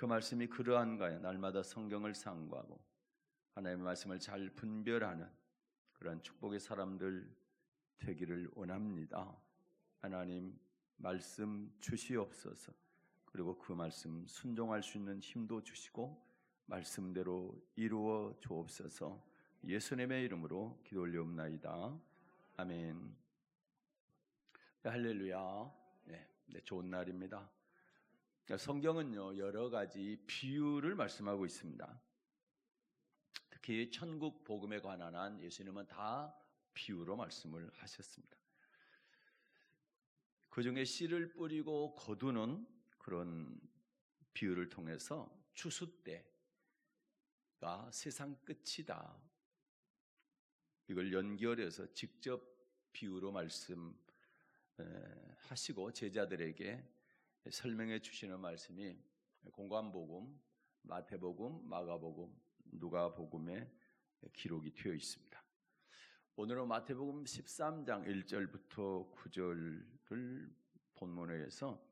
그 말씀이 그러한가요? 날마다 성경을 상고하고 하나님의 말씀을 잘 분별하는 그런 축복의 사람들 되기를 원합니다. 하나님 말씀 주시옵소서. 그리고 그 말씀 순종할 수 있는 힘도 주시고 말씀대로 이루어 주옵소서. 예수님의 이름으로 기도 올리옵나이다. 아멘. 할렐루야. 네, 좋은 날입니다. 성경은요, 여러 가지 비유를 말씀하고 있습니다. 특히 천국 복음에 관한 한 예수님은 다 비유로 말씀을 하셨습니다. 그 중에 씨를 뿌리고 거두는 그런 비유를 통해서 추수 때가 세상 끝이다. 이걸 연결해서 직접 비유로 말씀하시고 제자들에게 설명해 주시는 말씀이 공관복음, 마태복음, 마가복음, 누가복음에 기록이 되어 있습니다. 오늘은 마태복음 13장 1절부터 9절을 본문에서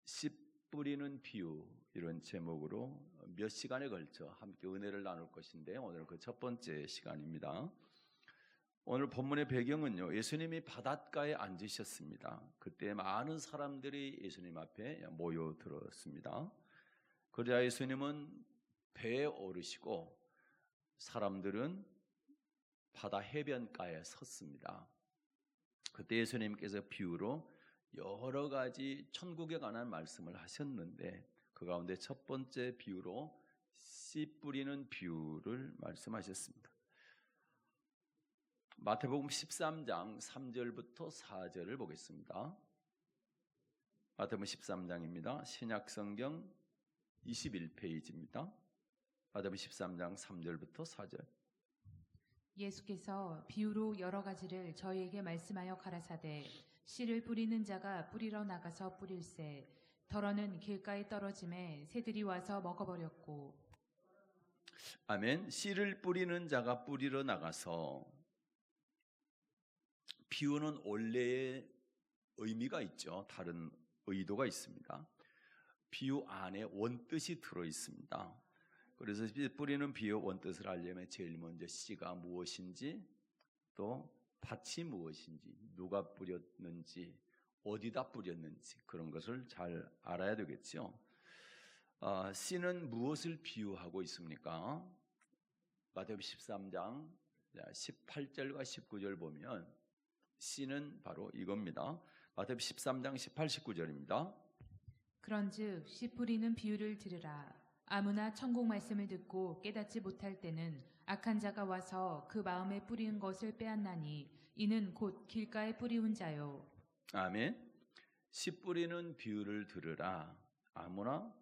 씨 뿌리는 비유 이런 제목으로 몇 시간에 걸쳐 함께 은혜를 나눌 것인데 오늘은 그 첫 번째 시간입니다. 오늘 본문의 배경은요, 예수님이 바닷가에 앉으셨습니다. 그때 많은 사람들이 예수님 앞에 모여들었습니다. 그러자 예수님은 배에 오르시고 사람들은 바다 해변가에 섰습니다. 그때 예수님께서 비유로 여러 가지 천국에 관한 말씀을 하셨는데 그 가운데 첫 번째 비유로 씨 뿌리는 비유를 말씀하셨습니다. 마태복음 13장 3절부터 4절을 보겠습니다. 마태복음 13장입니다. 신약성경 21페이지입니다. 마태복음 13장 3절부터 4절. 예수께서 비유로 여러 가지를 저희에게 말씀하여 가라사대 씨를 뿌리는 자가 뿌리러 나가서 뿌릴새 덜어는 길가에 떨어짐에 새들이 와서 먹어버렸고. 아멘. 씨를 뿌리는 자가 뿌리러 나가서, 비유는 원래의 의미가 있죠. 다른 의도가 있습니다. 비유 안에 원뜻이 들어 있습니다. 그래서 뿌리는 비유 원뜻을 알려면 제일 먼저 씨가 무엇인지, 또 밭이 무엇인지, 누가 뿌렸는지, 어디다 뿌렸는지 그런 것을 잘 알아야 되겠죠. 씨는 무엇을 비유하고 있습니까? 마태복음 13장 18절과 19절 보면 씨는 바로 이겁니다. 마태복음 13장 18, 19절입니다. 그런즉 씨 뿌리는 비유를 들으라. 아무나 천국 말씀을 듣고 깨닫지 못할 때는 악한 자가 와서 그 마음에 뿌리는 것을 빼앗나니 이는 곧 길가에 뿌리운 자요. 아멘. 씨 뿌리는 비유를 들으라. 아무나,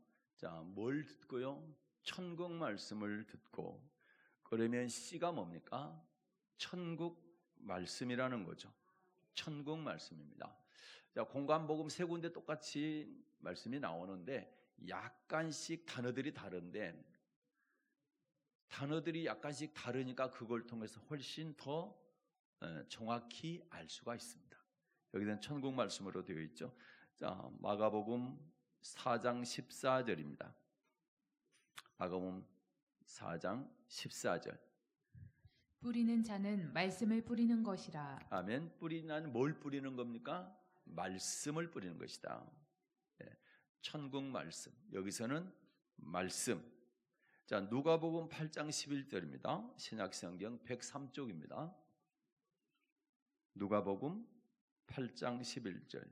뭘 듣고요? 천국 말씀을 듣고. 그러면 씨가 뭡니까? 천국 말씀이라는 거죠. 천국 말씀입니다. 공관복음 세 군데 똑같이 말씀이 나오는데 약간씩 단어들이 다른데, 단어들이 약간씩 다르니까 그걸 통해서 훨씬 더 정확히 알 수가 있습니다. 여기는 천국 말씀으로 되어 있죠. 마가복음 4장 14절입니다. 마가복음 4장 14절. 뿌리는 자는 말씀을 뿌리는 것이라. 아멘. 뿌리는 뭘 뿌리는 겁니까? 말씀을 뿌리는 것이다. 천국 말씀. 여기서는 말씀. 누가복음 8장 11절입니다. 신약성경 103쪽입니다. 누가복음 8장 11절.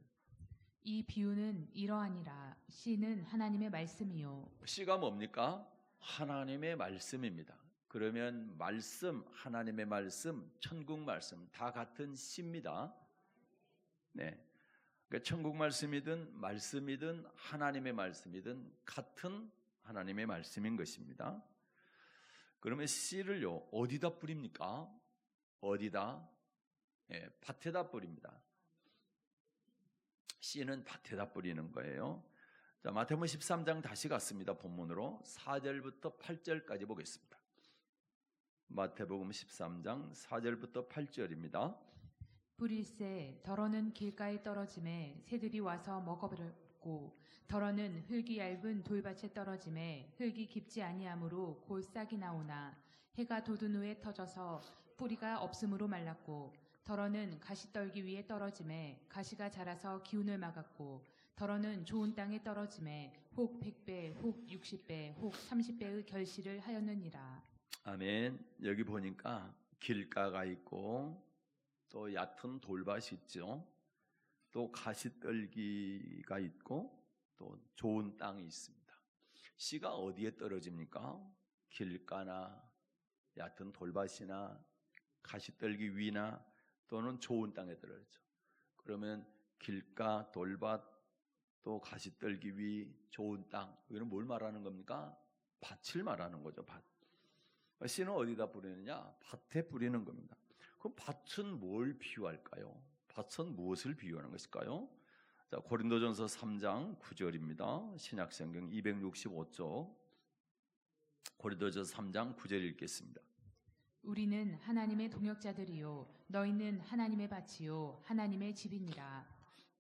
이 비유는 이러하니라. 씨는 하나님의 말씀이요. 씨가 뭡니까? 하나님의 말씀입니다. 그러면 말씀, 하나님의 말씀, 천국 말씀 다 같은 씨입니다. 네. 그러니까 천국 말씀이든 하나님의 말씀이든 같은 하나님의 말씀인 것입니다. 그러면 씨를요 어디다 뿌립니까? 어디다? 밭에다 뿌립니다. 씨는 밭에다 뿌리는 거예요. 마태복음 13장 다시 갔습니다. 본문으로 4절부터 8절까지 보겠습니다. 마태복음 13장 4절부터 8절입니다. 뿌릴새 덜어는 길가에 떨어짐에 새들이 와서 없고 덜어는 흙이 얇은 돌밭에 떨어짐에 흙이 깊지 아니하므로 곧 싹이 나오나 해가 돋은 후에 터져서 뿌리가 없음으로 말랐고 덜어는 가시떨기 위에 떨어짐에 가시가 자라서 기운을 막았고 덜어는 좋은 땅에 떨어짐에 혹 100배, 혹 60배, 혹 30배의 결실을 하였느니라. 아멘. 여기 보니까 길가가 있고 또 얕은 돌밭이 있죠. 또 가시떨기가 있고 또 좋은 땅이 있습니다. 씨가 어디에 떨어집니까? 길가나 얕은 돌밭이나 가시떨기 위나 또는 좋은 땅에 떨어지죠. 그러면 길가, 돌밭, 또 가시떨기 위, 좋은 땅, 이거는 뭘 말하는 겁니까? 밭을 말하는 거죠. 밭. 씨는 어디다 뿌리느냐? 밭에 뿌리는 겁니다. 그럼 밭은 뭘 비유할까요? 밭은 무엇을 비유하는 것일까요? 자, 고린도전서 3장 9절입니다. 신약성경 265쪽 고린도전서 3장 9절 읽겠습니다. 우리는 하나님의 동역자들이요 너희는 하나님의 밭이요 하나님의 집이니라.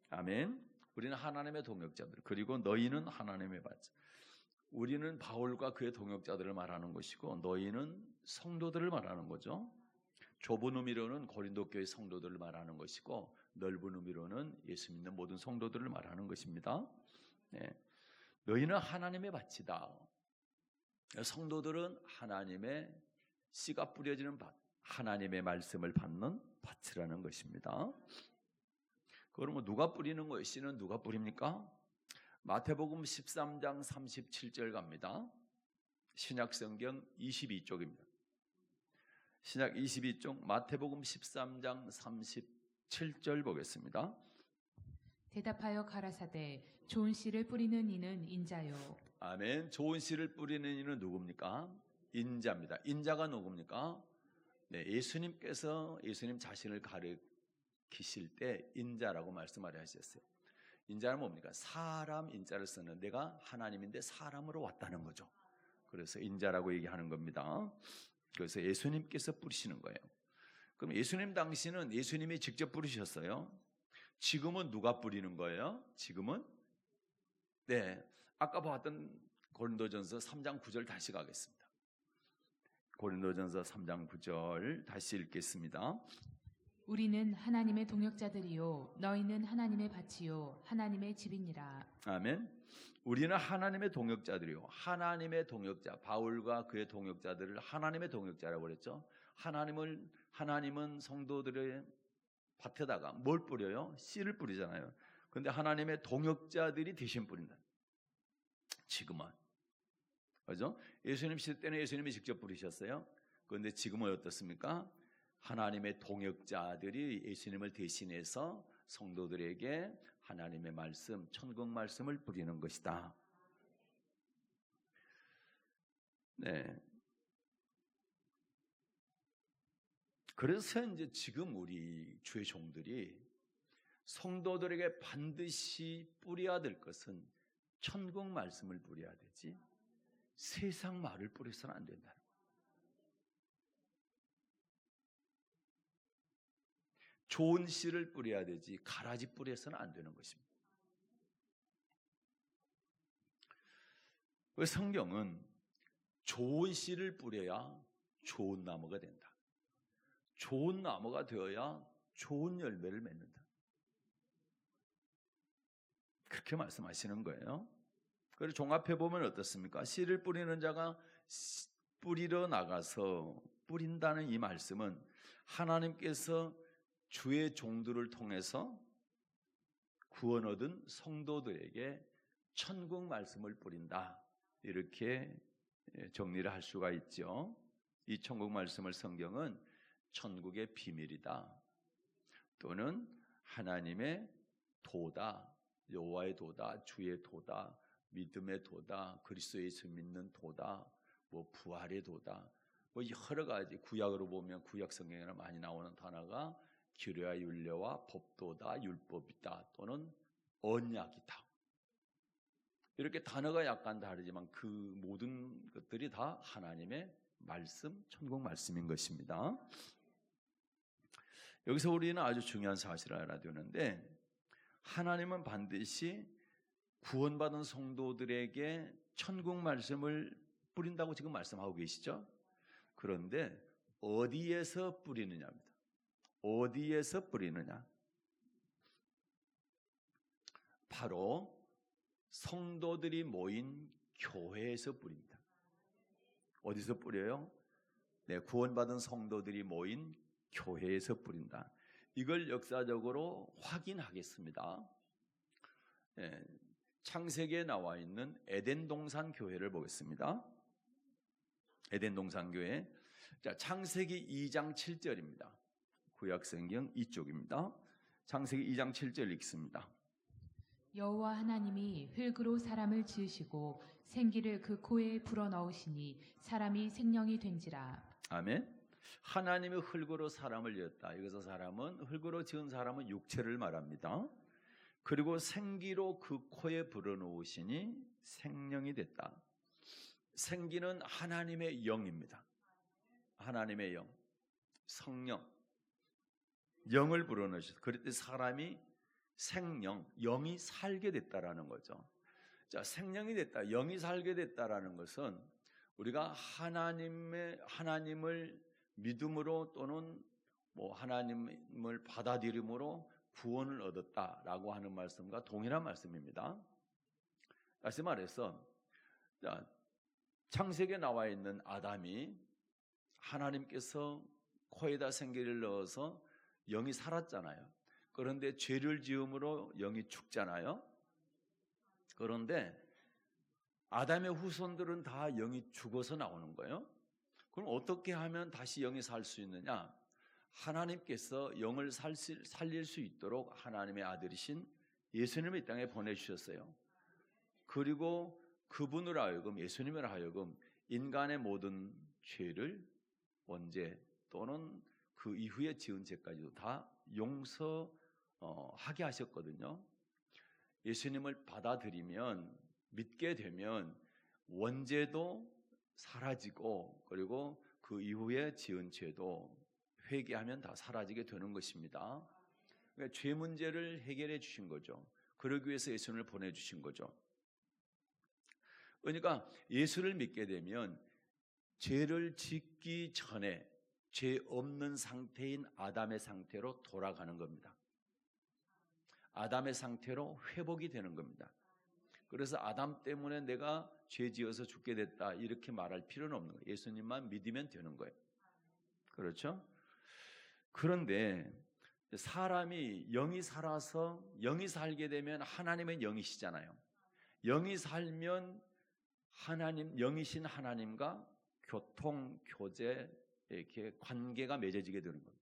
아멘. 우리는 하나님의 동역자들, 그리고 너희는 하나님의 밭. 우리는 바울과 그의 동역자들을 말하는 것이고 너희는 성도들을 말하는 거죠. 좁은 의미로는 고린도 교회 성도들을 말하는 것이고 넓은 의미로는 예수 믿는 모든 성도들을 말하는 것입니다. 네. 너희는 하나님의 밭이다. 성도들은 하나님의 씨가 뿌려지는 밭, 하나님의 말씀을 받는 밭이라는 것입니다. 그러면 누가 뿌리는 거예요? 씨는 누가 뿌립니까? 마태복음 13장 37절 갑니다. 신약성경 22쪽입니다. 신약 22쪽 마태복음 13장 37절 보겠습니다. 대답하여 가라사대 좋은 씨를 뿌리는 이는 인자요. 아멘. 좋은 씨를 뿌리는 이는 누굽니까? 인자입니다. 인자가 누굽니까? 네, 예수님 자신을 가리키실 때 인자라고 말씀을 하셨어요. 인자는 뭡니까? 사람 인자를 쓰는, 내가 하나님인데 사람으로 왔다는 거죠. 그래서 인자라고 얘기하는 겁니다. 그래서 예수님께서 뿌리시는 거예요. 그럼 예수님 당시는 예수님이 직접 뿌리셨어요. 지금은 누가 뿌리는 거예요? 지금은 네, 아까 봤던 고린도전서 3장 9절 다시 가겠습니다. 고린도전서 3장 9절 다시 읽겠습니다. 우리는 하나님의 동역자들이요 너희는 하나님의 밭이요 하나님의 집이니라. 아멘. 우리는 하나님의 동역자들이요. 하나님의 동역자, 바울과 그의 동역자들을 하나님의 동역자라고 그랬죠. 하나님은 성도들의 밭에다가 뭘 뿌려요? 씨를 뿌리잖아요. 그런데 하나님의 동역자들이 대신 뿌린다. 지금은, 그죠? 예수님 시대 때는 예수님이 직접 뿌리셨어요. 그런데 지금은 어떻습니까? 하나님의 동역자들이 예수님을 대신해서 성도들에게 하나님의 말씀, 천국 말씀을 뿌리는 것이다. 네. 그래서 이제 지금 우리 주의 종들이 성도들에게 반드시 뿌려야 될 것은 천국 말씀을 뿌려야 되지 세상 말을 뿌려서는 안 된다는 거예요. 좋은 씨를 뿌려야 되지 가라지 뿌려서는 안 되는 것입니다. 그 성경은 좋은 씨를 뿌려야 좋은 나무가 된다. 좋은 나무가 되어야 좋은 열매를 맺는다. 그렇게 말씀하시는 거예요. 그리고 종합해 보면 어떻습니까? 씨를 뿌리는 자가 뿌리러 나가서 뿌린다는 이 말씀은 하나님께서 주의 종들을 통해서 구원 얻은 성도들에게 천국 말씀을 뿌린다. 이렇게 정리를 할 수가 있죠. 이 천국 말씀을 성경은 천국의 비밀이다. 또는 하나님의 도다, 여호와의 도다, 주의 도다, 믿음의 도다, 그리스도 예수 믿는 도다, 뭐 부활의 도다, 뭐 여러 가지 구약으로 보면 구약 성경에는 많이 나오는 단어가 규례와 율례와 법도다, 율법이다, 또는 언약이다. 이렇게 단어가 약간 다르지만 그 모든 것들이 다 하나님의 말씀, 천국 말씀인 것입니다. 여기서 우리는 아주 중요한 사실을 알아야 되는데 하나님은 반드시 구원받은 성도들에게 천국 말씀을 뿌린다고 지금 말씀하고 계시죠? 그런데 어디에서 뿌리느냐입니다. 어디에서 뿌리느냐? 바로 성도들이 모인 교회에서 뿌립니다. 어디서 뿌려요? 네, 구원받은 성도들이 모인 교회에서 뿌린다. 이걸 역사적으로 확인하겠습니다. 네, 창세기에 나와 있는 에덴 동산 교회를 보겠습니다. 에덴 동산 교회. 자, 창세기 2장 7절입니다. 구약성경 이쪽입니다. 창세기 2장 7절 읽습니다. 여호와 하나님이 흙으로 사람을 지으시고 생기를 그 코에 불어넣으시니 사람이 생명이 된지라. 아멘. 하나님이 흙으로 사람을 지었다. 여기서 사람은 흙으로 지은 사람은 육체를 말합니다. 그리고 생기로 그 코에 불어넣으시니 생명이 됐다. 생기는 하나님의 영입니다. 하나님의 영, 성령, 영을 불어넣으셔서 그랬더니 사람이 생명, 영이 살게 됐다라는 거죠. 자, 생명이 됐다, 영이 살게 됐다라는 것은 우리가 하나님을 믿음으로 또는 하나님을 받아들임으로 구원을 얻었다라고 하는 말씀과 동일한 말씀입니다. 다시 말해서 창세기에 나와 있는 아담이 하나님께서 코에다 생기를 넣어서 영이 살았잖아요. 그런데 죄를 지음으로 영이 죽잖아요. 그런데 아담의 후손들은 다 영이 죽어서 나오는 거예요. 그럼 어떻게 하면 다시 영이 살 수 있느냐? 하나님께서 영을 살릴 수 있도록 하나님의 아들이신 예수님을 이 땅에 보내주셨어요. 그리고 그분을 하여금, 예수님을 하여금 인간의 모든 죄를 원죄 또는 그 이후에 지은 죄까지도 다 용서하게 하셨거든요. 예수님을 받아들이면, 믿게 되면 원죄도 사라지고 그리고 그 이후에 지은 죄도 회개하면 다 사라지게 되는 것입니다. 그러니까 죄 문제를 해결해 주신 거죠. 그러기 위해서 예수님을 보내주신 거죠. 그러니까 예수를 믿게 되면 죄를 짓기 전에 죄 없는 상태인 아담의 상태로 돌아가는 겁니다. 아담의 상태로 회복이 되는 겁니다. 그래서 아담 때문에 내가 죄 지어서 죽게 됐다 이렇게 말할 필요는 없는 거예요. 예수님만 믿으면 되는 거예요. 그렇죠? 그런데 사람이 영이 살아서 영이 살게 되면 하나님의 영이시잖아요. 영이 살면 영이신 하나님과 교통, 교제, 이렇게 관계가 맺어지게 되는 겁니다.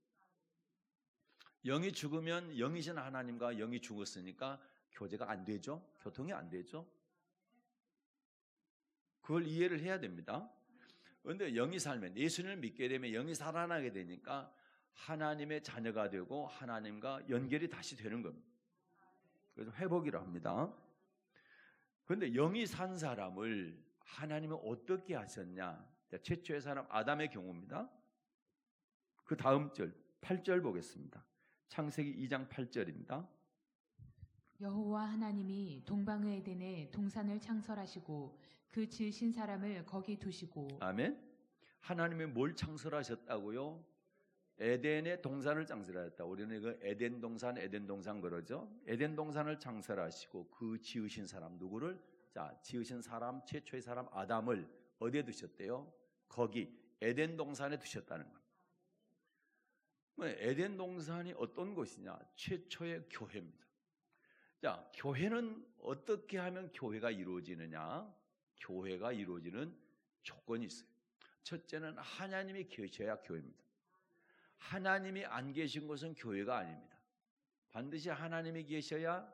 영이 죽으면 영이신 하나님과 영이 죽었으니까 교제가 안 되죠? 교통이 안 되죠? 그걸 이해를 해야 됩니다. 그런데 영이 살면, 예수님을 믿게 되면 영이 살아나게 되니까 하나님의 자녀가 되고 하나님과 연결이 다시 되는 겁니다. 그래서 회복이라고 합니다. 그런데 영이 산 사람을 하나님은 어떻게 하셨냐? 최초의 사람 아담의 경우입니다. 그 다음 절 8절 보겠습니다. 창세기 2장 8절입니다. 여호와 하나님이 동방의 에덴에 동산을 창설하시고 그 지으신 사람을 거기 두시고. 아멘. 하나님이 뭘 창설하셨다고요? 에덴의 동산을 창설하셨다. 우리는 그 에덴 동산 그러죠. 에덴 동산을 창설하시고 그 지으신 사람 누구를? 지으신 사람, 최초의 사람 아담을 어디에 두셨대요? 거기 에덴 동산에 두셨다는 겁니다. 에덴 동산이 어떤 곳이냐? 최초의 교회입니다. 자, 교회는 어떻게 하면 교회가 이루어지느냐? 교회가 이루어지는 조건이 있어요. 첫째는 하나님이 계셔야 교회입니다. 하나님이 안 계신 곳은 교회가 아닙니다. 반드시 하나님이 계셔야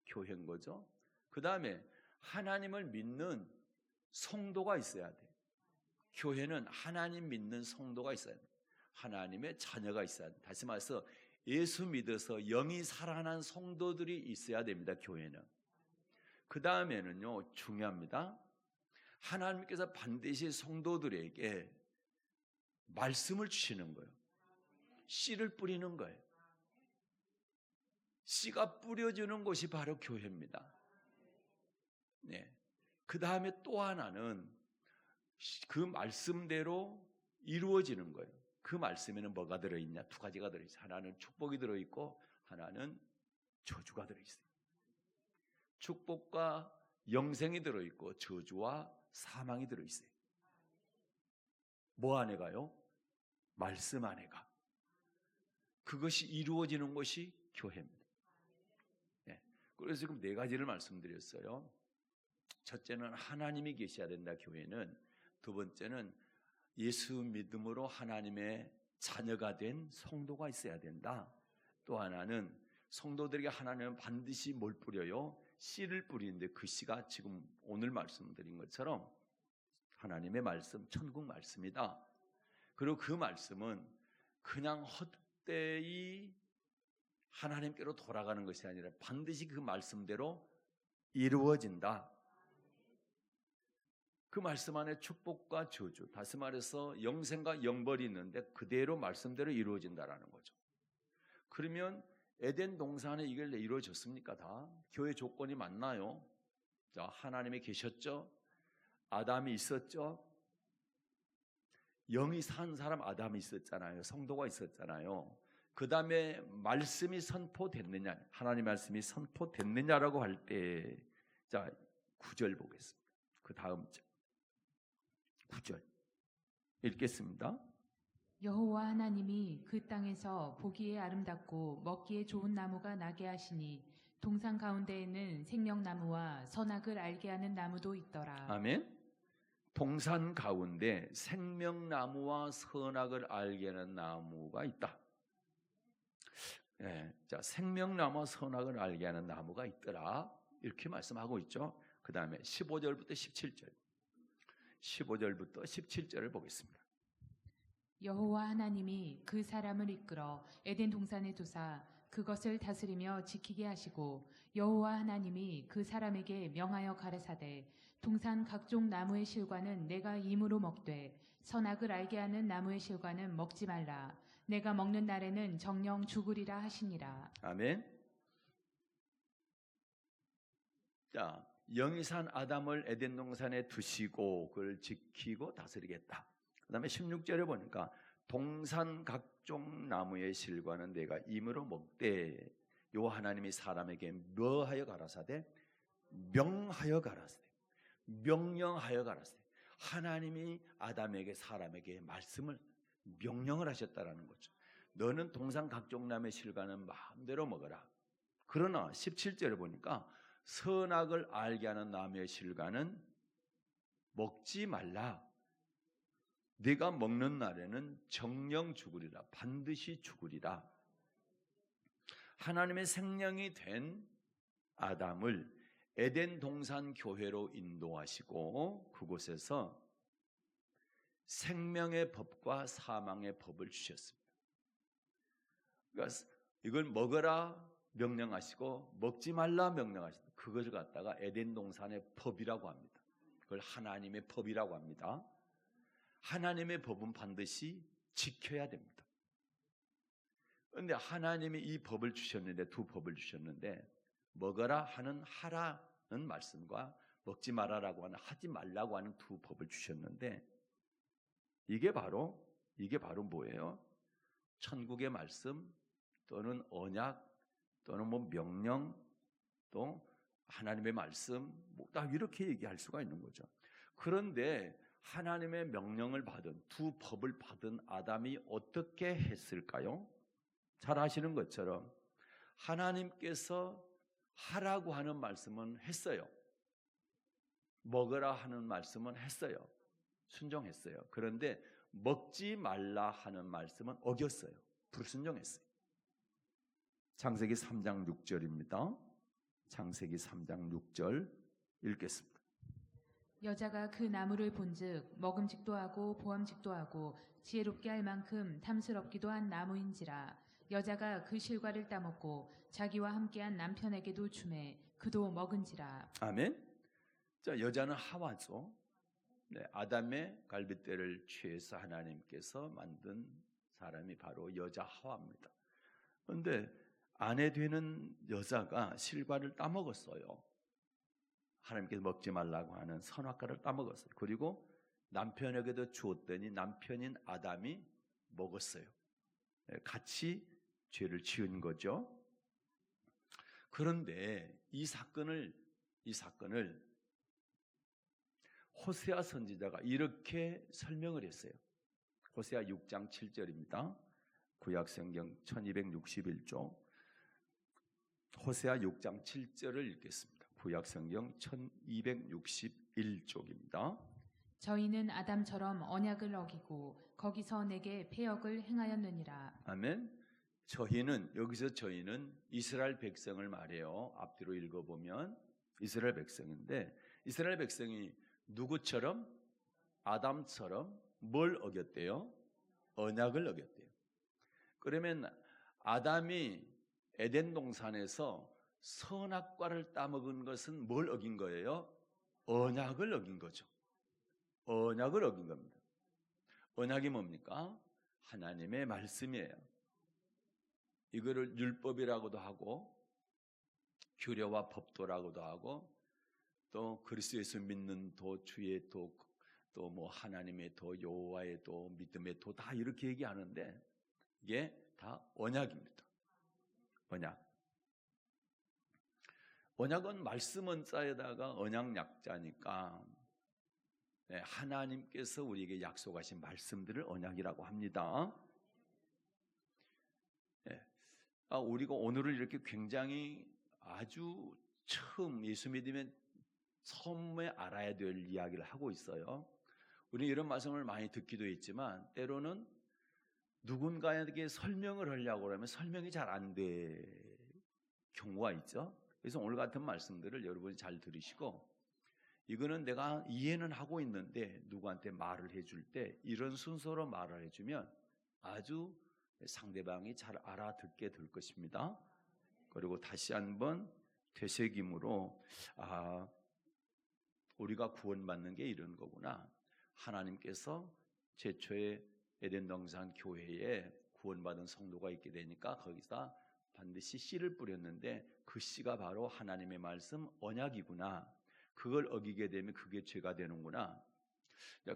교회인 거죠. 그 다음에 하나님을 믿는 성도가 있어야 돼요. 교회는 하나님 믿는 성도가 있어야 돼요. 하나님의 자녀가 있어야 돼요. 다시 말해서 예수 믿어서 영이 살아난 성도들이 있어야 됩니다. 교회는. 그 다음에는요, 중요합니다. 하나님께서 반드시 성도들에게 말씀을 주시는 거예요. 씨를 뿌리는 거예요. 씨가 뿌려주는 곳이 바로 교회입니다. 네. 그 다음에 또 하나는 그 말씀대로 이루어지는 거예요. 그 말씀에는 뭐가 들어있냐? 두 가지가 들어있어요. 하나는 축복이 들어있고 하나는 저주가 들어있어요. 축복과 영생이 들어있고 저주와 사망이 들어있어요. 뭐 안에 가요? 말씀 안에 가. 그것이 이루어지는 것이 교회입니다. 네. 그래서 지금 네 가지를 말씀드렸어요. 첫째는 하나님이 계셔야 된다, 교회는. 두 번째는 예수 믿음으로 하나님의 자녀가 된 성도가 있어야 된다. 또 하나는 성도들에게 하나님은 반드시 뭘 뿌려요? 씨를 뿌리는데 그 씨가 지금 오늘 말씀드린 것처럼 하나님의 말씀, 천국 말씀이다. 그리고 그 말씀은 그냥 헛되이 하나님께로 돌아가는 것이 아니라 반드시 그 말씀대로 이루어진다. 그 말씀 안에 축복과 저주, 다시 말해서 영생과 영벌이 있는데 그대로 말씀대로 이루어진다라는 거죠. 그러면 에덴 동산에 이게 이루어졌습니까? 다? 교회 조건이 맞나요? 자, 하나님이 계셨죠? 아담이 있었죠? 영이 산 사람 아담이 있었잖아요. 성도가 있었잖아요. 그 다음에 말씀이 선포됐느냐, 하나님의 말씀이 선포됐느냐라고 할 때, 자, 9절 보겠습니다. 그 다음 절 9절 읽겠습니다. 여호와 하나님이 그 땅에서 보기에 아름답고 먹기에 좋은 나무가 나게 하시니 동산 가운데에는 생명나무와 선악을 알게 하는 나무도 있더라. 아멘. 동산 가운데 생명나무와 선악을 알게 하는 나무가 있다. 네, 자, 생명나무와 선악을 알게 하는 나무가 있더라. 이렇게 말씀하고 있죠. 그 다음에 15절부터 17절. 15절부터 17절을 보겠습니다. 여호와 하나님이 그 사람을 이끌어 에덴 동산에 두사 그것을 다스리며 지키게 하시고 여호와 하나님이 그 사람에게 명하여 가라사대 동산 각종 나무의 실과는 내가 임으로 먹되 선악을 알게 하는 나무의 실과는 먹지 말라. 내가 먹는 날에는 정령 죽으리라 하시니라. 아멘. 자, 영이 산 아담을 에덴 동산에 두시고 그걸 지키고 다스리겠다. 그 다음에 16절에 보니까 동산 각종 나무의 실과는 내가 임으로 먹되 요 하나님이 사람에게 뭐하여 가라사대? 명하여 가라사대. 명령하여 가라사대. 하나님이 아담에게 사람에게 말씀을 명령을 하셨다라는 거죠. 너는 동산 각종 나무의 실과는 마음대로 먹어라. 그러나 17절에 보니까 선악을 알게 하는 나무의 실과는 먹지 말라. 네가 먹는 날에는 정령 죽으리라. 반드시 죽으리라. 하나님의 생명이 된 아담을 에덴 동산 교회로 인도하시고 그곳에서 생명의 법과 사망의 법을 주셨습니다. 그러니까 이걸 먹어라 명령하시고 먹지 말라 명령하시고 그것을 갖다가 에덴 동산의 법이라고 합니다. 그걸 하나님의 법이라고 합니다. 하나님의 법은 반드시 지켜야 됩니다. 그런데 하나님이 이 법을 주셨는데 두 법을 주셨는데 먹어라 하는 하라는 말씀과 먹지 말아라고 하는 하지 말라고 하는 두 법을 주셨는데 이게 바로 뭐예요? 천국의 말씀 또는 언약 또는 뭐 명령 또 하나님의 말씀 뭐 딱 이렇게 얘기할 수가 있는 거죠. 그런데 하나님의 명령을 받은 두 법을 받은 아담이 어떻게 했을까요? 잘 아시는 것처럼 하나님께서 하라고 하는 말씀은 했어요. 먹으라 하는 말씀은 했어요. 순종했어요. 그런데 먹지 말라 하는 말씀은 어겼어요. 불순종했어요. 창세기 3장 6절입니다. 창세기 3장 6절 읽겠습니다. 여자가 그 나무를 본즉 먹음직도 하고 보암직도 하고 지혜롭게 할 만큼 탐스럽기도 한 나무인지라. 여자가 그 실과를 따먹고 자기와 함께한 남편에게도 주매 그도 먹은지라. 아멘. 자, 여자는 하와죠. 네, 아담의 갈빗대를 취해서 하나님께서 만든 사람이 바로 여자 하와입니다. 그런데 아내 되는 여자가 실과를 따먹었어요. 하나님께서 먹지 말라고 하는 선악과를 따먹었어요. 그리고 남편에게도 주었더니 남편인 아담이 먹었어요. 같이 죄를 지은 거죠. 그런데 이 사건을 호세아 선지자가 이렇게 설명을 했어요. 호세아 6장 7절입니다. 구약성경 1261쪽 호세아 6장 7절을 읽겠습니다. 구약성경 1261쪽입니다. 저희는 아담처럼 언약을 어기고 거기서 내게 패역을 행하였느니라. 아멘. 저희는, 여기서 저희는 이스라엘 백성을 말해요. 앞뒤로 읽어보면 이스라엘 백성인데, 이스라엘 백성이 누구처럼? 아담처럼 뭘 어겼대요? 언약을 어겼대요. 그러면 아담이 에덴 동산에서 선악과를 따먹은 것은 뭘 어긴 거예요? 언약을 어긴 거죠. 언약을 어긴 겁니다. 언약이 뭡니까? 하나님의 말씀이에요. 이거를 율법이라고도 하고 규례와 법도라고도 하고 또 그리스도 예수 믿는 도, 주의 도, 또 뭐 하나님의 도, 여호와의 도, 믿음의 도 다 이렇게 얘기하는데 이게 다 언약입니다. 언약. 언약은 말씀 언자에다가 언약 약자니까 하나님께서 우리에게 약속하신 말씀들을 언약이라고 합니다. 우리가 오늘을 이렇게 굉장히 아주 처음 예수 믿으면 처음에 알아야 될 이야기를 하고 있어요. 우리는 이런 말씀을 많이 듣기도 했지만 때로는 누군가에게 설명을 하려고 하면 설명이 잘 안 될 경우가 있죠. 그래서 오늘 같은 말씀들을 여러분이 잘 들으시고 이거는 내가 이해는 하고 있는데 누구한테 말을 해줄 때 이런 순서로 말을 해주면 아주 상대방이 잘 알아듣게 될 것입니다. 그리고 다시 한번 되새김으로 우리가 구원받는 게 이런 거구나. 하나님께서 최초의 에덴 동산 교회에 구원받은 성도가 있게 되니까 거기서 반드시 씨를 뿌렸는데 그 씨가 바로 하나님의 말씀 언약이구나. 그걸 어기게 되면 그게 죄가 되는구나.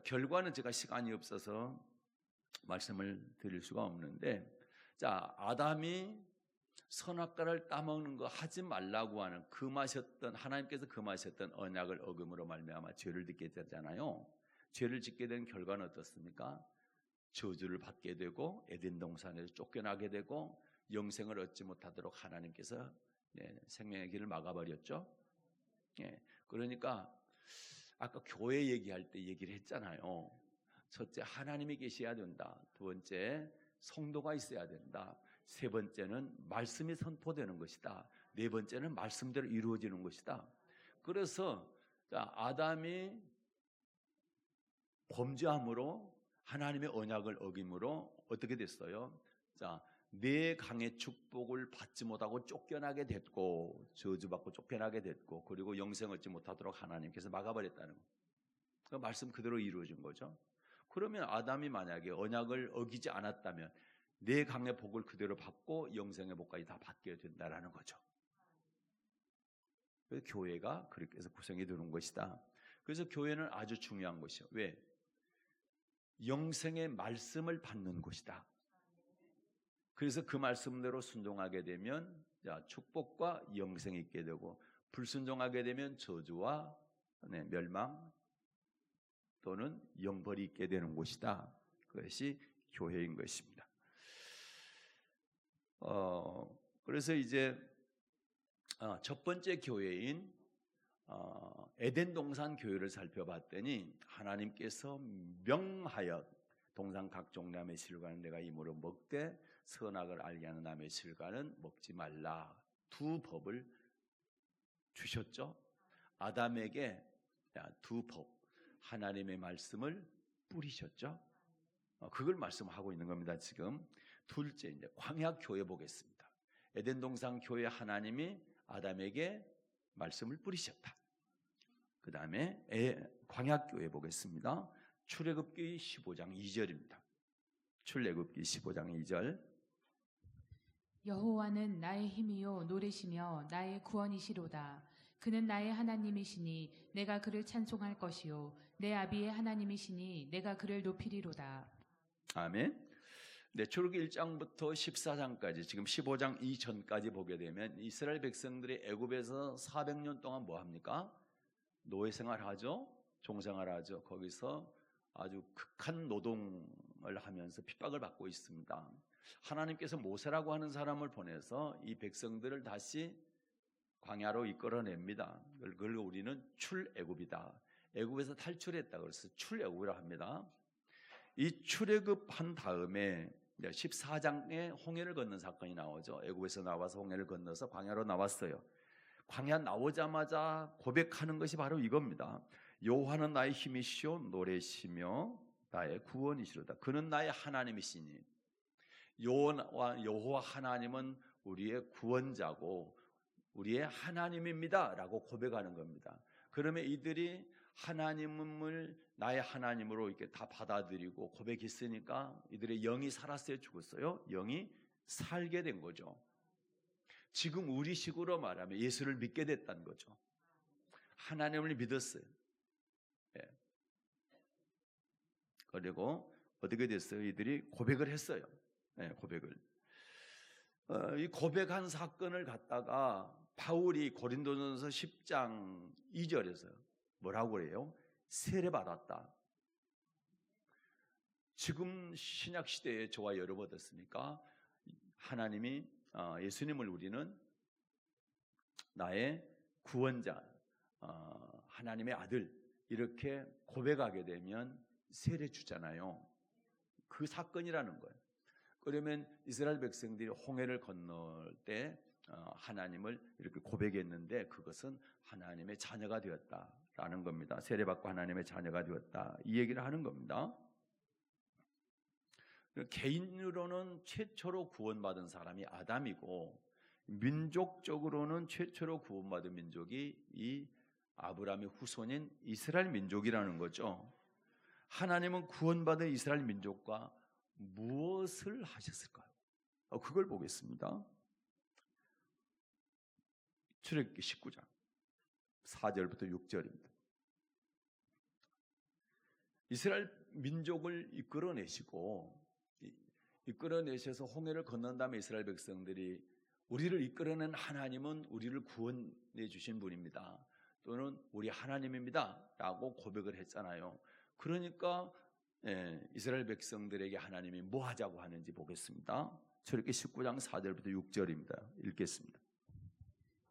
결과는 제가 시간이 없어서 말씀을 드릴 수가 없는데, 자, 아담이 선악과를 따먹는 거 하지 말라고 하는 하나님께서 금하셨던 언약을 어김으로 말미암아 죄를 짓게 되잖아요. 죄를 짓게 된 결과는 어떻습니까? 저주를 받게 되고 에덴 동산에서 쫓겨나게 되고 영생을 얻지 못하도록 하나님께서 생명의 길을 막아버렸죠. 그러니까 아까 교회 얘기할 때 얘기를 했잖아요. 첫째, 하나님이 계셔야 된다. 두 번째, 성도가 있어야 된다. 세 번째는 말씀이 선포되는 것이다. 네 번째는 말씀대로 이루어지는 것이다. 그래서 아담이 범죄함으로 하나님의 언약을 어김으로 어떻게 됐어요? 자, 네 강의 축복을 받지 못하고 쫓겨나게 됐고 저주받고 쫓겨나게 됐고 그리고 영생 얻지 못하도록 하나님께서 막아버렸다는 거. 그 말씀 그대로 이루어진 거죠. 그러면 아담이 만약에 언약을 어기지 않았다면 네 강의 복을 그대로 받고 영생의 복까지 다 받게 된다라는 거죠. 그래서 교회가 그렇게 해서 구성이 되는 것이다. 그래서 교회는 아주 중요한 것이요. 왜? 영생의 말씀을 받는 곳이다. 그래서 그 말씀대로 순종하게 되면 축복과 영생이 있게 되고 불순종하게 되면 저주와 멸망 또는 영벌이 있게 되는 곳이다. 그것이 교회인 것입니다. 그래서 이제 첫 번째 교회인 에덴 동산 교회를 살펴봤더니 하나님께서 명하여 동산 각종 나무의 실과는 내가 이므로 먹되 선악을 알게 하는 나무의 실과는 먹지 말라. 두 법을 주셨죠. 아담에게 두 법, 하나님의 말씀을 뿌리셨죠. 그걸 말씀하고 있는 겁니다. 지금 둘째 이제 광야 교회 보겠습니다. 에덴 동산 교회 하나님이 아담에게 말씀을 뿌리셨다. 그 다음에 광야 교회 보겠습니다. 출애굽기 15장 2절입니다. 출애굽기 15장 2절. 여호와는 나의 힘이요 노래시며 나의 구원이시로다. 그는 나의 하나님이시니 내가 그를 찬송할 것이요 내 아비의 하나님이시니 내가 그를 높이리로다. 아멘. 네, 출애굽기 1장부터 14장까지 지금 15장 이전까지 보게 되면 이스라엘 백성들이 애굽에서 400년 동안 뭐 합니까? 노예 생활하죠. 종생활하죠. 거기서 아주 극한 노동을 하면서 핍박을 받고 있습니다. 하나님께서 모세라고 하는 사람을 보내서 이 백성들을 다시 광야로 이끌어냅니다. 그걸 우리는 출애굽이다. 애굽에서 탈출했다. 그래서 출애굽이라 합니다. 이 출애굽한 다음에 14장에 홍해를 건넌 사건이 나오죠. 애굽에서 나와서 홍해를 건너서 광야로 나왔어요. 광야 나오자마자 고백하는 것이 바로 이겁니다. 여호와는 나의 힘이시오 노래시며 나의 구원이시로다. 그는 나의 하나님이시니 여호와 하나님은 우리의 구원자고 우리의 하나님입니다 라고 고백하는 겁니다. 그러면 이들이 하나님을 나의 하나님으로 이렇게 다 받아들이고 고백했으니까 이들의 영이 살았어요, 죽었어요? 영이 살게 된 거죠. 지금 우리 식으로 말하면 예수를 믿게 됐다는 거죠. 하나님을 믿었어요. 예. 그리고 어떻게 됐어요? 이들이 고백을 했어요. 예, 고백을. 이 고백한 사건을 갖다가 바울이 고린도전서 10장 2절에서 뭐라고 그래요? 세례받았다. 지금 신약 시대에 저와 여러분 어떻습니까? 하나님이 예수님을 우리는 나의 구원자, 하나님의 아들 이렇게 고백하게 되면 세례 주잖아요. 그 사건이라는 거예요. 그러면 이스라엘 백성들이 홍해를 건널 때 하나님을 이렇게 고백했는데 그것은 하나님의 자녀가 되었다라는 겁니다. 세례받고 하나님의 자녀가 되었다 이 얘기를 하는 겁니다. 개인으로는 최초로 구원받은 사람이 아담이고 민족적으로는 최초로 구원받은 민족이 이 아브라함의 후손인 이스라엘 민족이라는 거죠. 하나님은 구원받은 이스라엘 민족과 무엇을 하셨을까요? 그걸 보겠습니다. 출애굽기 19장 4절부터 6절입니다. 이스라엘 민족을 이끌어내셔서 홍해를 건넌 다음에 이스라엘 백성들이 우리를 이끌어낸 하나님은 우리를 구원해 주신 분입니다. 또는 우리 하나님입니다 라고 고백을 했잖아요. 그러니까 이스라엘 백성들에게 하나님이 뭐 하자고 하는지 보겠습니다. 출애굽기 19장 4절부터 6절입니다. 읽겠습니다.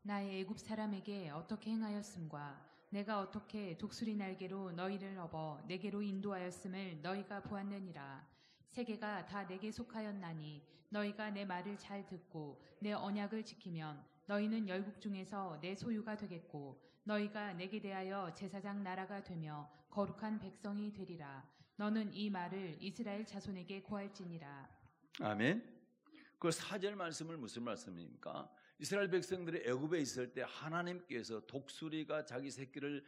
나의 애굽 사람에게 어떻게 행하였음과 내가 어떻게 독수리 날개로 너희를 업어 내게로 인도하였음을 너희가 보았느니라. 세계가 다 내게 속하였나니 너희가 내 말을 잘 듣고 내 언약을 지키면 너희는 열국 중에서 내 소유가 되겠고 너희가 내게 대하여 제사장 나라가 되며 거룩한 백성이 되리라. 너는 이 말을 이스라엘 자손에게 고할지니라. 아멘. 그 4절 말씀을 무슨 말씀입니까? 이스라엘 백성들이 애굽에 있을 때 하나님께서 독수리가 자기 새끼를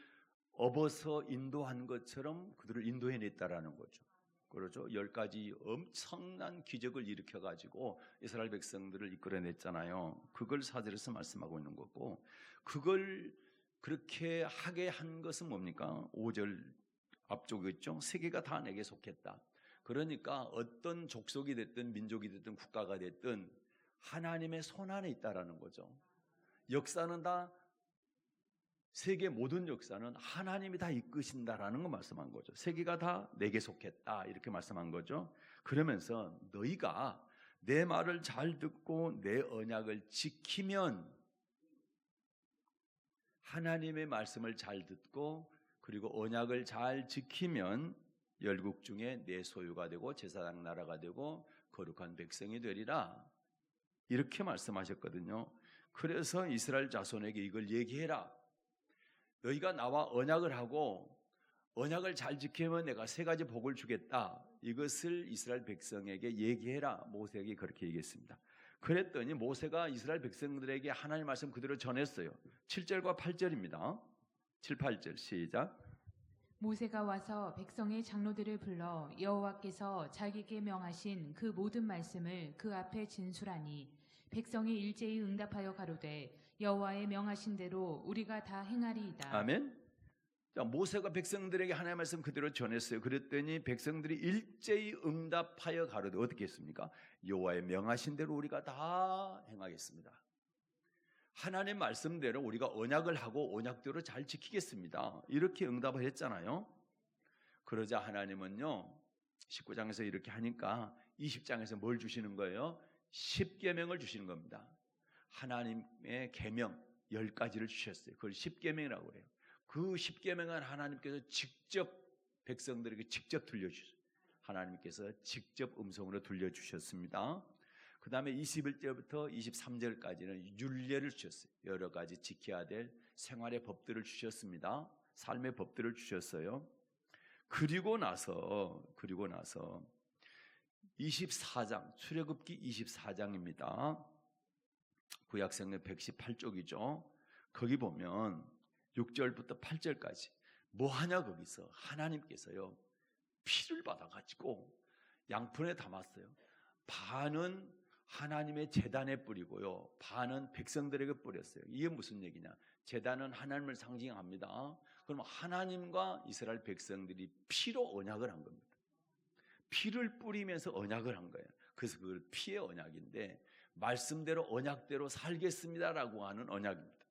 업어서 인도한 것처럼 그들을 인도해냈다라는 거죠. 그렇죠. 10가지 엄청난 기적을 일으켜가지고 이스라엘 백성들을 이끌어냈잖아요. 그걸 4절에서 말씀하고 있는 거고, 그걸 그렇게 하게 한 것은 뭡니까? 5절 앞쪽에 있죠. 세계가 다 내게 속했다. 그러니까 어떤 족속이 됐든 민족이 됐든 국가가 됐든 하나님의 손 안에 있다라는 거죠. 역사는 다, 세계 모든 역사는 하나님이 다 이끄신다라는 거 말씀한 거죠. 세계가 다 내게 속했다 이렇게 말씀한 거죠. 그러면서 너희가 내 말을 잘 듣고 내 언약을 지키면, 하나님의 말씀을 잘 듣고 그리고 언약을 잘 지키면 열국 중에 내 소유가 되고 제사장 나라가 되고 거룩한 백성이 되리라 이렇게 말씀하셨거든요. 그래서 이스라엘 자손에게 이걸 얘기해라. 너희가 나와 언약을 하고 언약을 잘 지키면 내가 3가지 복을 주겠다. 이것을 이스라엘 백성에게 얘기해라. 모세에게 그렇게 얘기했습니다. 그랬더니 모세가 이스라엘 백성들에게 하나님의 말씀 그대로 전했어요. 7절과 8절입니다. 7, 8절 시작. 모세가 와서 백성의 장로들을 불러 여호와께서 자기에게 명하신 그 모든 말씀을 그 앞에 진술하니 백성이 일제히 응답하여 가로되 여호와의 명하신 대로 우리가 다 행하리이다. 아멘. 자, 모세가 백성들에게 하나님의 말씀 그대로 전했어요. 그랬더니 백성들이 일제히 응답하여 가로되 어떻게 했습니까? 여호와의 명하신 대로 우리가 다 행하겠습니다. 하나님 말씀대로 우리가 언약을 하고 언약대로 잘 지키겠습니다. 이렇게 응답을 했잖아요. 그러자 하나님은요 19장에서 이렇게 하니까 20장에서 뭘 주시는 거예요? 10계명을 주시는 겁니다. 하나님의 계명 10가지를 주셨어요. 그걸 10계명이라고 그래요. 그 10계명은 하나님께서 직접 백성들에게 직접 들려주셨어요. 하나님께서 직접 음성으로 들려주셨습니다. 그 다음에 21절부터 23절까지는 율례를 주셨어요. 여러 가지 지켜야 될 생활의 법들을 주셨습니다. 삶의 법들을 주셨어요. 그리고 나서 24장, 출애굽기 24장입니다. 구약성경 118쪽이죠. 거기 보면 6절부터 8절까지 뭐 하냐 거기서 하나님께서요 피를 받아가지고 양푼에 담았어요. 반은 하나님의 제단에 뿌리고요, 반은 백성들에게 뿌렸어요. 이게 무슨 얘기냐? 제단은 하나님을 상징합니다. 그럼 하나님과 이스라엘 백성들이 피로 언약을 한 겁니다. 피를 뿌리면서 언약을 한 거예요. 그래서 그걸 피의 언약인데 말씀대로 언약대로 살겠습니다라고 하는 언약입니다.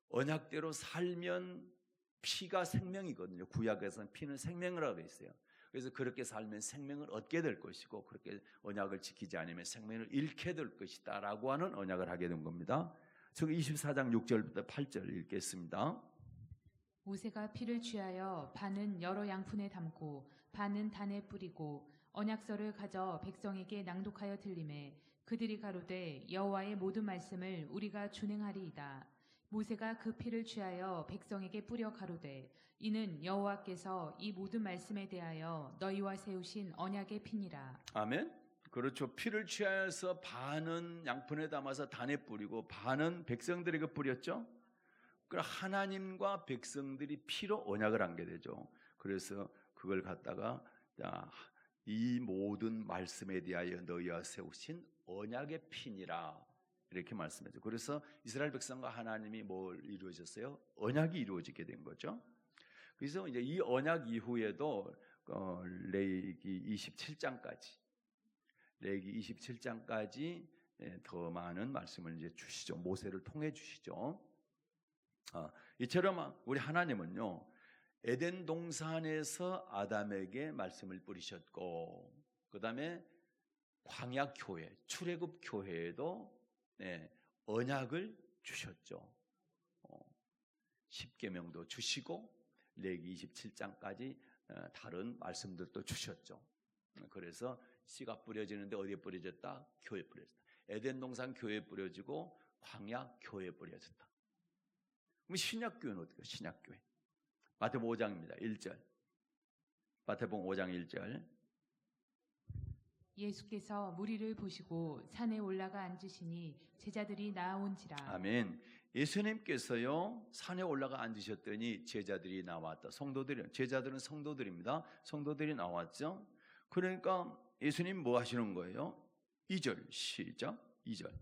언약대로 살면 피가 생명이거든요. 구약에서는 피는 생명이라고 되어 있어요. 그래서 그렇게 살면 생명을 얻게 될 것이고 그렇게 언약을 지키지 않으면 생명을 잃게 될 것이다 라고 하는 언약을 하게 된 겁니다. 지금 24장 6절부터 8절 읽겠습니다. 모세가 피를 취하여 반은 여러 양푼에 담고 반은 단에 뿌리고 언약서를 가져 백성에게 낭독하여 들리매 그들이 가로되 여호와의 모든 말씀을 우리가 준행하리이다. 모세가 그 피를 취하여 백성에게 뿌려 가로되 이는 여호와께서 이 모든 말씀에 대하여 너희와 세우신 언약의 피니라. 아멘. 그렇죠. 피를 취하여서 반은 양푼에 담아서 단에 뿌리고 반은 백성들에게 뿌렸죠. 그럼 하나님과 백성들이 피로 언약을 한 게 되죠. 그래서 그걸 갖다가 이 모든 말씀에 대하여 너희와 세우신 언약의 피니라 이렇게 말씀하죠. 그래서 이스라엘 백성과 하나님이 뭘 이루어졌어요? 언약이 이루어지게 된 거죠. 그래서 이제 이 언약 이후에도 레위기 27장까지 더 많은 말씀을 이제 주시죠. 모세를 통해 주시죠. 이처럼 우리 하나님은요 에덴 동산에서 아담에게 말씀을 뿌리셨고 그 다음에 광야 교회, 출애굽 교회에도 언약을 주셨죠. 10계명도 주시고 레위기 27장까지 다른 말씀들도 주셨죠. 그래서 씨가 뿌려지는데 어디에 뿌려졌다? 교회에 뿌려졌다. 에덴 동산 교회에 뿌려지고 광야 교회에 뿌려졌다. 그럼 신약교회는 어떻게 해요? 신약교회 마태복음 5장입니다. 1절 마태복음 5장 1절 예수께서 무리를 보시고 산에 올라가 앉으시니 제자들이 나아온지라. 아멘. 예수님께서요 산에 올라가 앉으셨더니 제자들이 나왔다. 제자들은 성도들입니다. 성도들이 나왔죠. 그러니까 예수님 뭐 하시는 거예요? 2절 시작. 2절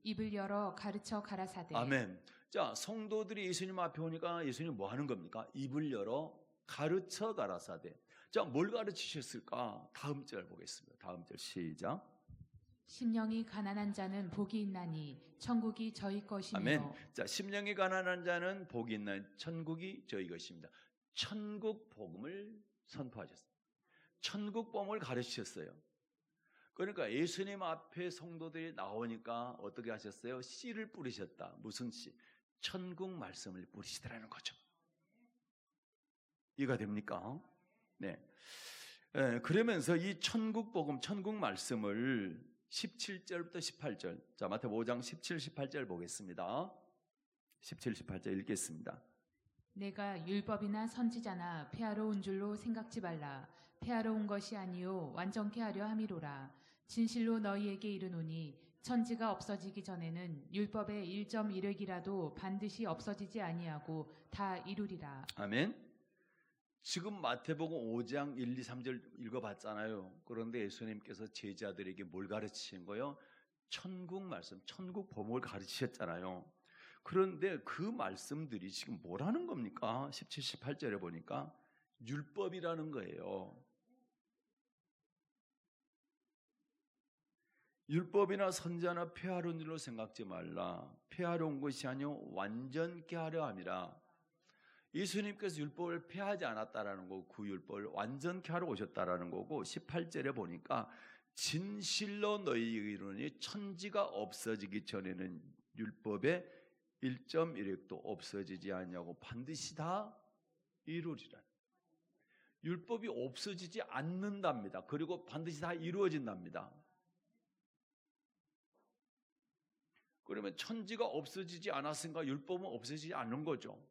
입을 열어 가르쳐 가라사대. 아멘. 자, 성도들이 예수님 앞에 오니까 예수님 뭐 하는 겁니까? 입을 열어 가르쳐 가라사대. 자, 뭘 가르치셨을까? 다음 절 보겠습니다. 다음 절 시작. 심령이 가난한 자는 복이 있나니 천국이 저희 것이며. 아멘. 자, 심령이 가난한 자는 복이 있나니 천국이 저희 것입니다. 천국 복음을 선포하셨어요. 천국 복음을 가르치셨어요. 그러니까 예수님 앞에 성도들이 나오니까 어떻게 하셨어요? 씨를 뿌리셨다. 무슨 씨? 천국 말씀을 뿌리시더라는 거죠. 이해가 됩니까? 네. 그러면서 이 천국 복음, 천국 말씀을 17절부터 18절. 자, 마태복음 5장 17, 18절 보겠습니다. 17, 18절 읽겠습니다. 내가 율법이나 선지자나 폐하러 온 줄로 생각지 말라. 폐하러 온 것이 아니요 완전케 하려 함이로라. 진실로 너희에게 이르노니 천지가 없어지기 전에는 율법의 1.1획이라도 반드시 없어지지 아니하고 다 이루리라. 아멘. 지금 마태복음 5장 1, 2, 3절 읽어봤잖아요. 그런데 예수님께서 제자들에게 뭘 가르치신 거예요? 천국 말씀, 천국 복음을 가르치셨잖아요. 그런데 그 말씀들이 지금 뭐라는 겁니까? 17, 18절에 보니까 율법이라는 거예요. 율법이나 선자나 폐하려는 일로 생각지 말라. 폐하려 온 것이 아니요 완전케 하려 함이라. 예수님께서 율법을 폐하지 않았다라는 거고 그 율법을 완전케 하러 오셨다라는 거고 18절에 보니까 진실로 너희에게 이르노니 천지가 없어지기 전에는 율법의 1.1획도 없어지지 않냐고 반드시 다 이루리라. 율법이 없어지지 않는답니다. 그리고 반드시 다 이루어진답니다. 그러면 천지가 없어지지 않았으니까 율법은 없어지지 않는 거죠.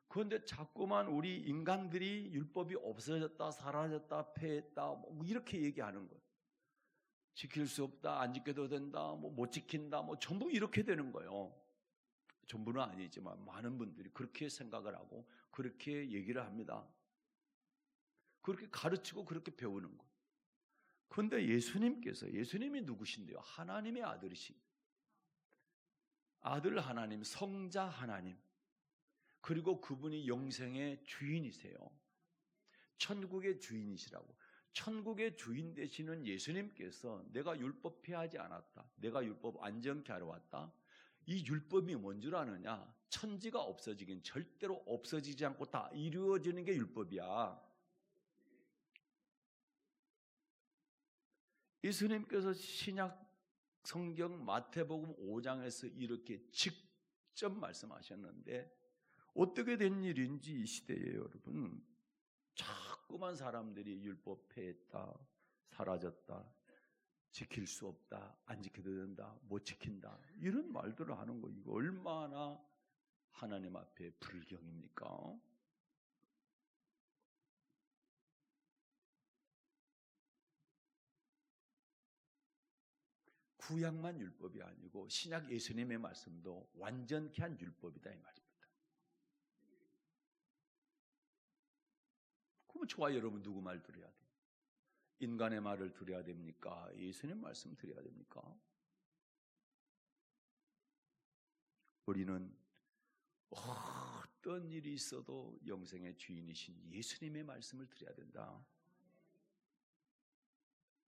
그런데 자꾸만 우리 인간들이 율법이 없어졌다, 사라졌다, 폐했다 뭐 이렇게 얘기하는 거예요. 지킬 수 없다, 안 지켜도 된다, 못 지킨다, 전부 이렇게 되는 거예요. 전부는 아니지만 많은 분들이 그렇게 생각을 하고 그렇게 얘기를 합니다. 그렇게 가르치고 그렇게 배우는 거예요. 그런데 예수님이 누구신데요? 하나님의 아들이십니다. 아들 하나님, 성자 하나님, 그리고 그분이 영생의 주인이세요. 천국의 주인이시라고. 천국의 주인 되시는 예수님께서 내가 율법 폐하지 않았다, 내가 율법 완전케 하러 왔다. 이 율법이 뭔 줄 아느냐? 천지가 없어지긴 절대로 없어지지 않고 다 이루어지는 게 율법이야. 예수님께서 신약 성경 마태복음 5장에서 이렇게 직접 말씀하셨는데 어떻게 된 일인지 이 시대에 여러분 자꾸만 사람들이 율법 폐했다, 사라졌다, 지킬 수 없다, 안 지켜도 된다, 못 지킨다 이런 말들을 하는 거, 이거 얼마나 하나님 앞에 불경입니까? 구약만 율법이 아니고 신약 예수님의 말씀도 완전케 한 율법이다 이 말입니다. 그럼 저와 여러분 누구 말 들어야 돼요? 인간의 말을 들어야 됩니까? 예수님 말씀 들어야 됩니까? 우리는 어떤 일이 있어도 영생의 주인이신 예수님의 말씀을 들어야 된다.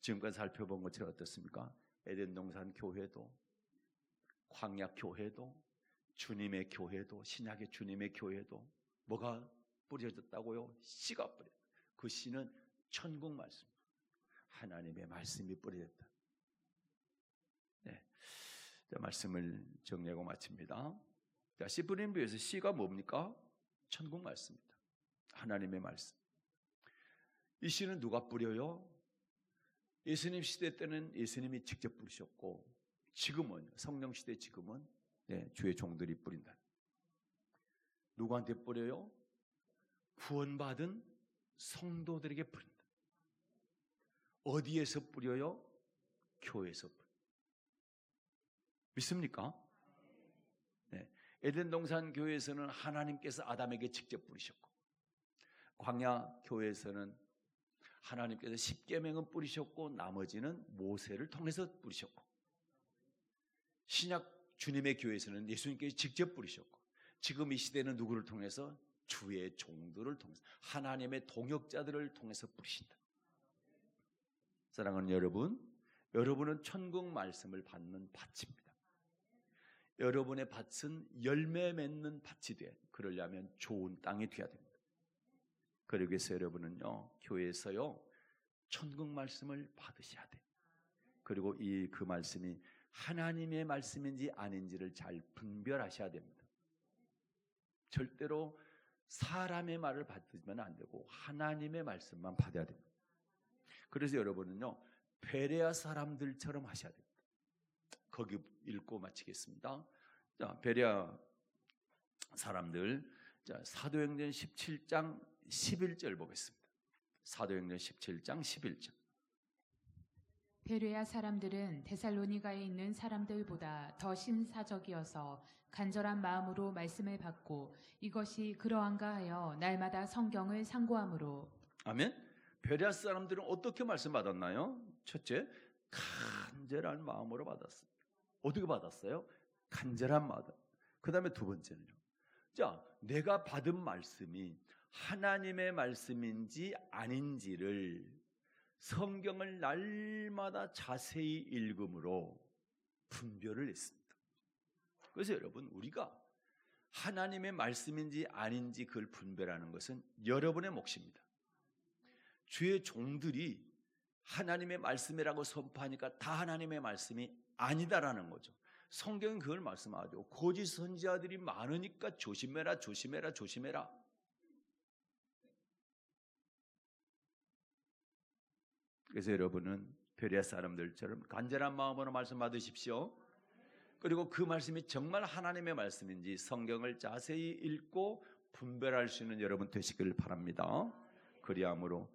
지금까지 살펴본 것처럼 어떻습니까? 에덴 동산 교회도, 광야 교회도, 주님의 교회도, 신약의 주님의 교회도 뭐가 뿌려졌다고요? 씨가 뿌려. 그 씨는 천국 말씀, 하나님의 말씀이 뿌려졌다. 네, 말씀을 정리하고 마칩니다. 자, 씨 뿌리는 비유에서 씨가 뭡니까? 천국 말씀입니다. 하나님의 말씀. 이 씨는 누가 뿌려요? 예수님 시대 때는 예수님이 직접 뿌리셨고 지금은 성령 시대 지금은 주의 종들이 뿌린다. 누구한테 뿌려요? 구원받은 성도들에게 뿌린다. 어디에서 뿌려요? 교회에서 뿌려요. 믿습니까? 네. 에덴 동산 교회에서는 하나님께서 아담에게 직접 뿌리셨고 광야 교회에서는 하나님께서 십계명은 뿌리셨고 나머지는 모세를 통해서 뿌리셨고 신약 주님의 교회에서는 예수님께서 직접 뿌리셨고 지금 이 시대는 누구를 통해서? 주의 종들을 통해서 하나님의 동역자들을 통해서 뿌리신다. 사랑하는 여러분, 여러분은 천국 말씀을 받는 밭입니다. 여러분의 밭은 열매 맺는 밭이 돼. 그러려면 좋은 땅이 돼야 됩니다. 그러기 위해서 여러분은요, 교회에서요, 천국 말씀을 받으셔야 돼요. 그리고 그 말씀이 하나님의 말씀인지 아닌지를 잘 분별하셔야 됩니다. 절대로 사람의 말을 받으면 안 되고 하나님의 말씀만 받아야 됩니다. 그래서 여러분은요, 베레아 사람들처럼 하셔야 됩니다. 거기 읽고 마치겠습니다. 자, 베레아 사람들, 자, 사도행전 17장 11절 보겠습니다. 사도행전 17장 11절. 베레아 사람들은 데살로니가에 있는 사람들보다 더 신사적이어서 간절한 마음으로 말씀을 받고 이것이 그러한가 하여 날마다 성경을 상고함으로. 아멘. 베레아 사람들은 어떻게 말씀 받았나요? 첫째, 간절한 마음으로 받았습니다. 어떻게 받았어요? 간절한 마음. 그 다음에 두 번째는요. 자, 내가 받은 말씀이 하나님의 말씀인지 아닌지를 성경을 날마다 자세히 읽음으로 분별을 했습니다. 그래서 여러분, 우리가 하나님의 말씀인지 아닌지 그걸 분별하는 것은 여러분의 몫입니다. 주의 종들이 하나님의 말씀이라고 선포하니까 다 하나님의 말씀이 아니다라는 거죠. 성경은 그걸 말씀하죠. 거짓 선지자들이 많으니까 조심해라, 조심해라, 조심해라. 그래서 여러분은 베레아 사람들처럼 간절한 마음으로 말씀 받으십시오. 그리고 그 말씀이 정말 하나님의 말씀인지 성경을 자세히 읽고 분별할 수 있는 여러분 되시기를 바랍니다. 그리함으로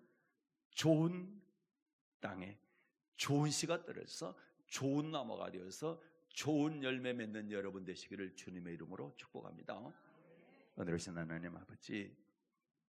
좋은 땅에 좋은 씨가 떨어져서 좋은 나무가 되어서 좋은 열매 맺는 여러분 되시기를 주님의 이름으로 축복합니다. 오늘 오신 하나님 아버지,